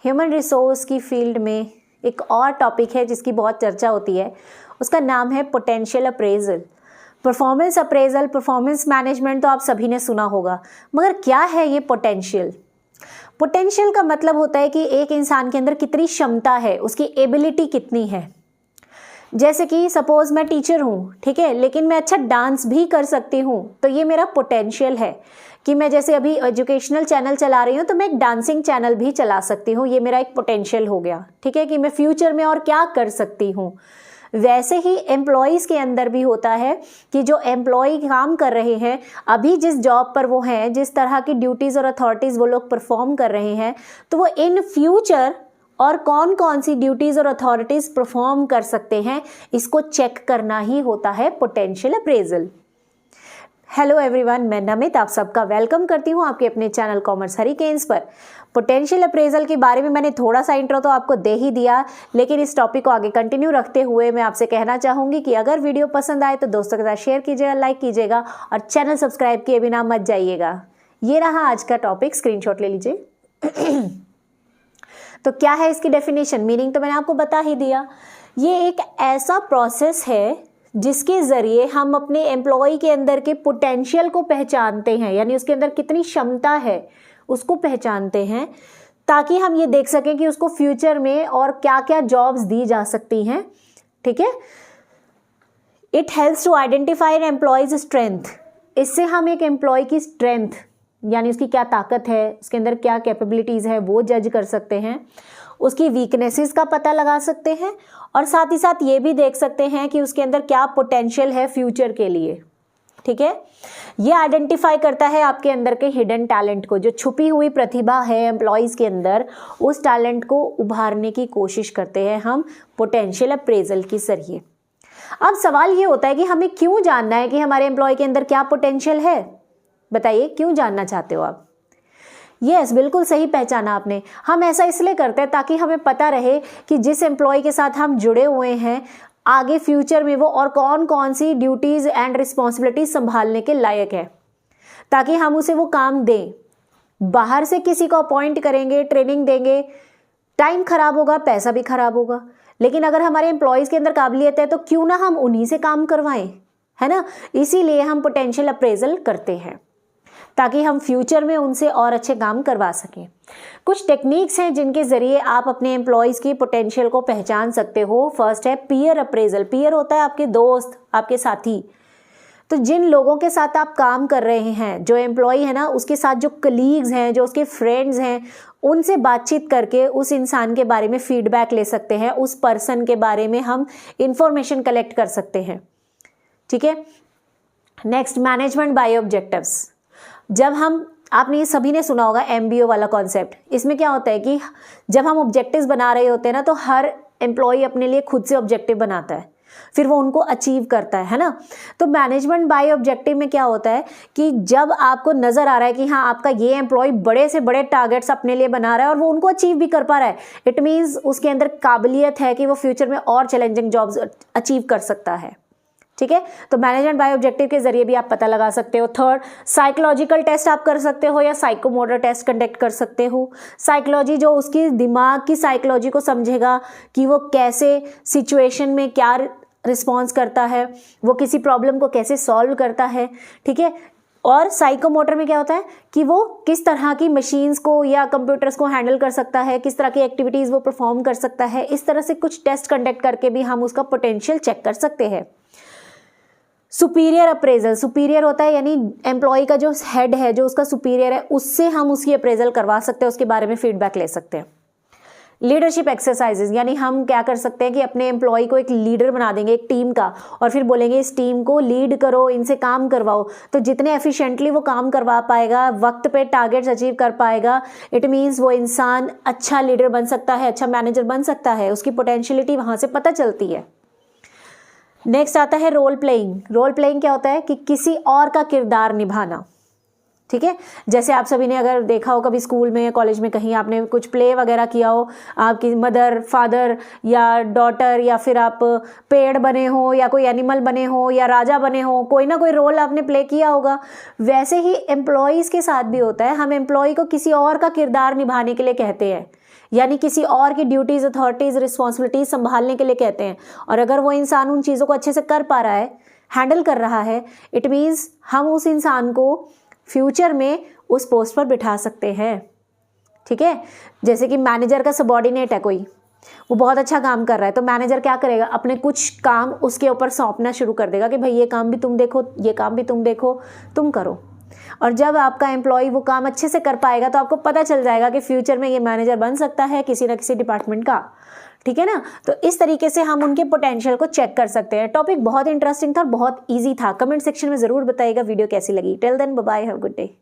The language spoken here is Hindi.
ह्यूमन रिसोर्स की फील्ड में एक और टॉपिक है जिसकी बहुत चर्चा होती है, उसका नाम है potential appraisal. Performance appraisal, performance management तो आप सभी ने सुना होगा, मगर क्या है ये पोटेंशियल? पोटेंशियल का मतलब होता है कि एक इंसान के अंदर कितनी क्षमता है, उसकी एबिलिटी कितनी है। जैसे कि सपोज मैं टीचर हूँ, ठीक है, लेकिन मैं अच्छा डांस भी कर सकती हूँ, तो ये मेरा पोटेंशियल है कि मैं जैसे अभी एजुकेशनल चैनल चला रही हूँ तो मैं एक डांसिंग चैनल भी चला सकती हूँ, ये मेरा एक पोटेंशियल हो गया, ठीक है, कि मैं फ्यूचर में और क्या कर सकती हूँ। वैसे ही एम्प्लॉयज़ के अंदर भी होता है कि जो एम्प्लॉय काम कर रहे हैं, अभी जिस जॉब पर वो हैं, जिस तरह की ड्यूटीज़ और अथॉरिटीज़ वो लोग परफॉर्म कर रहे हैं, तो वो इन फ्यूचर और कौन कौन सी ड्यूटीज़ और अथॉरिटीज़ परफॉर्म कर सकते हैं, इसको चेक करना ही होता है पोटेंशियल अप्रेजल। हेलो एवरीवन, मैं नमित आप सबका वेलकम करती हूँ आपके अपने चैनल कॉमर्स हरिकेन्स पर। पोटेंशियल अप्रेजल के बारे में मैंने थोड़ा सा इंट्रो तो आपको दे ही दिया, लेकिन इस टॉपिक को आगे कंटिन्यू रखते हुए मैं आपसे कहना चाहूँगी कि अगर वीडियो पसंद आए तो दोस्तों के साथ शेयर कीजिएगा, लाइक कीजिएगा और चैनल सब्सक्राइब किए बिना मत जाइएगा। ये रहा आज का टॉपिक, स्क्रीनशॉट ले लीजिए। तो क्या है इसकी डेफिनेशन, मीनिंग तो मैंने आपको बता ही दिया। ये एक ऐसा प्रोसेस है जिसके ज़रिए हम अपने एम्प्लॉय के अंदर के पोटेंशियल को पहचानते हैं, यानी उसके अंदर कितनी क्षमता है उसको पहचानते हैं, ताकि हम ये देख सकें कि उसको फ्यूचर में और क्या क्या जॉब्स दी जा सकती हैं, ठीक है। It helps to identify an employees strength. इससे हम एक एम्प्लॉय की स्ट्रेंथ, यानी उसकी क्या ताकत है, उसके अंदर क्या कैपेबिलिटीज़ है, वो जज कर सकते हैं। उसकी वीकनेसेस का पता लगा सकते हैं और साथ ही साथ ये भी देख सकते हैं कि उसके अंदर क्या पोटेंशियल है फ्यूचर के लिए, ठीक है। ये आइडेंटिफाई करता है आपके अंदर के हिडन टैलेंट को, जो छुपी हुई प्रतिभा है एम्प्लॉयज़ के अंदर, उस टैलेंट को उभारने की कोशिश करते हैं हम पोटेंशियल अप्रेजल के जरिए। अब सवाल ये होता है कि हमें क्यों जानना है कि हमारे एम्प्लॉय के अंदर क्या पोटेंशियल है? बताइए, क्यों जानना चाहते हो आप? यस, बिल्कुल सही पहचाना आपने। हम ऐसा इसलिए करते हैं ताकि हमें पता रहे कि जिस एम्प्लॉय के साथ हम जुड़े हुए हैं, आगे फ्यूचर में वो और कौन कौन सी ड्यूटीज़ एंड रिस्पॉन्सिबिलिटीज संभालने के लायक है, ताकि हम उसे वो काम दें। बाहर से किसी को अपॉइंट करेंगे, ट्रेनिंग देंगे, टाइम खराब होगा, पैसा भी खराब होगा। लेकिन अगर हमारे एम्प्लॉयज़ के अंदर काबिलियत है तो क्यों ना हम उन्हीं से काम करवाएं, है ना। इसीलिए हम पोटेंशियल अप्रेजल करते हैं, ताकि हम फ्यूचर में उनसे और अच्छे काम करवा सकें। कुछ टेक्निक्स हैं जिनके ज़रिए आप अपने एम्प्लॉयज़ की पोटेंशियल को पहचान सकते हो। फर्स्ट है पीयर अप्रेजल। पीयर होता है आपके दोस्त, आपके साथी। तो जिन लोगों के साथ आप काम कर रहे हैं, जो एम्प्लॉय है ना, उसके साथ जो कलीग्स हैं, जो उसके फ्रेंड्स हैं, उनसे बातचीत करके उस इंसान के बारे में फीडबैक ले सकते हैं, उस पर्सन के बारे में हम इंफॉर्मेशन कलेक्ट कर सकते हैं, ठीक है। Next, management by objectives. जब हम, आपने ये सभी ने सुना होगा MBO वाला कॉन्सेप्ट। इसमें क्या होता है कि जब हम ऑब्जेक्टिव्स बना रहे होते हैं ना, तो हर एम्प्लॉय अपने लिए खुद से ऑब्जेक्टिव बनाता है, फिर वो उनको अचीव करता है ना। तो मैनेजमेंट बाय ऑब्जेक्टिव में क्या होता है कि जब आपको नजर आ रहा है कि हाँ, आपका ये एम्प्लॉय बड़े से बड़े टारगेट्स अपने लिए बना रहा है और वो उनको अचीव भी कर पा रहा है, इट मीन्स उसके अंदर काबिलियत है कि वो फ्यूचर में और चैलेंजिंग जॉब्स अचीव कर सकता है, ठीक है। तो मैनेजमेंट बाय ऑब्जेक्टिव के जरिए भी आप पता लगा सकते हो। थर्ड, साइकोलॉजिकल टेस्ट आप कर सकते हो या साइकोमोटर टेस्ट कंडक्ट कर सकते हो। साइकोलॉजी, जो उसकी दिमाग की साइकोलॉजी को समझेगा कि वो कैसे सिचुएशन में क्या रिस्पॉन्स करता है, वो किसी प्रॉब्लम को कैसे सॉल्व करता है, ठीक है। और साइकोमोटर में क्या होता है कि वो किस तरह की मशीन्स को या कंप्यूटर्स को हैंडल कर सकता है, किस तरह की एक्टिविटीज़ वो परफॉर्म कर सकता है। इस तरह से कुछ टेस्ट कंडक्ट करके भी हम उसका पोटेंशियल चेक कर सकते हैं। Superior appraisal. सुपीरियर होता है यानी एम्प्लॉय का जो हेड है, जो उसका सुपीरियर है, उससे हम उसकी अप्रेजल करवा सकते हैं, उसके बारे में फीडबैक ले सकते हैं। लीडरशिप एक्सरसाइजेज, यानी हम क्या कर सकते हैं कि अपने एम्प्लॉय को एक लीडर बना देंगे एक टीम का, और फिर बोलेंगे इस टीम को लीड करो, इनसे काम करवाओ। तो जितने एफिशिएंटली वो काम करवा पाएगा, वक्त पे टारगेट्स अचीव कर पाएगा, इट मीन्स वो इंसान अच्छा लीडर बन सकता है, अच्छा मैनेजर बन सकता है। उसकी पोटेंशियलिटी वहाँ से पता चलती है। नेक्स्ट आता है रोल प्लेइंग। रोल प्लेइंग क्या होता है कि किसी और का किरदार निभाना, ठीक है। जैसे आप सभी ने अगर देखा हो कभी स्कूल में या कॉलेज में, कहीं आपने कुछ प्ले वगैरह किया हो, आपकी मदर, फादर या डॉटर, या फिर आप पेड़ बने हो या कोई एनिमल बने हो या राजा बने हो, कोई ना कोई रोल आपने प्ले किया होगा। वैसे ही एम्प्लॉयज़ के साथ भी होता है, हम एम्प्लॉय को किसी और का किरदार निभाने के लिए कहते हैं, यानी किसी और की ड्यूटीज़, अथॉरिटीज़, रिस्पॉन्सिबिलिटीज़ संभालने के लिए कहते हैं। और अगर वो इंसान उन चीज़ों को अच्छे से कर पा रहा है, हैंडल कर रहा है, इट मीन्स हम उस इंसान को फ्यूचर में उस पोस्ट पर बिठा सकते हैं। ठीक है, जैसे कि मैनेजर का सबॉर्डिनेट है कोई, वो बहुत अच्छा काम कर रहा है, तो मैनेजर क्या करेगा, अपने कुछ काम उसके ऊपर सौंपना शुरू कर देगा कि भाई ये काम भी तुम देखो, ये काम भी तुम देखो, तुम करो। और जब आपका एम्प्लॉय वो काम अच्छे से कर पाएगा तो आपको पता चल जाएगा कि फ्यूचर में ये मैनेजर बन सकता है किसी ना किसी डिपार्टमेंट का। ठीक है ना, तो इस तरीके से हम उनके पोटेंशियल को चेक कर सकते हैं। टॉपिक बहुत इंटरेस्टिंग था और बहुत ईजी था। कमेंट सेक्शन में ज़रूर बताइएगा वीडियो कैसी लगी। Till then bye bye, have a good day.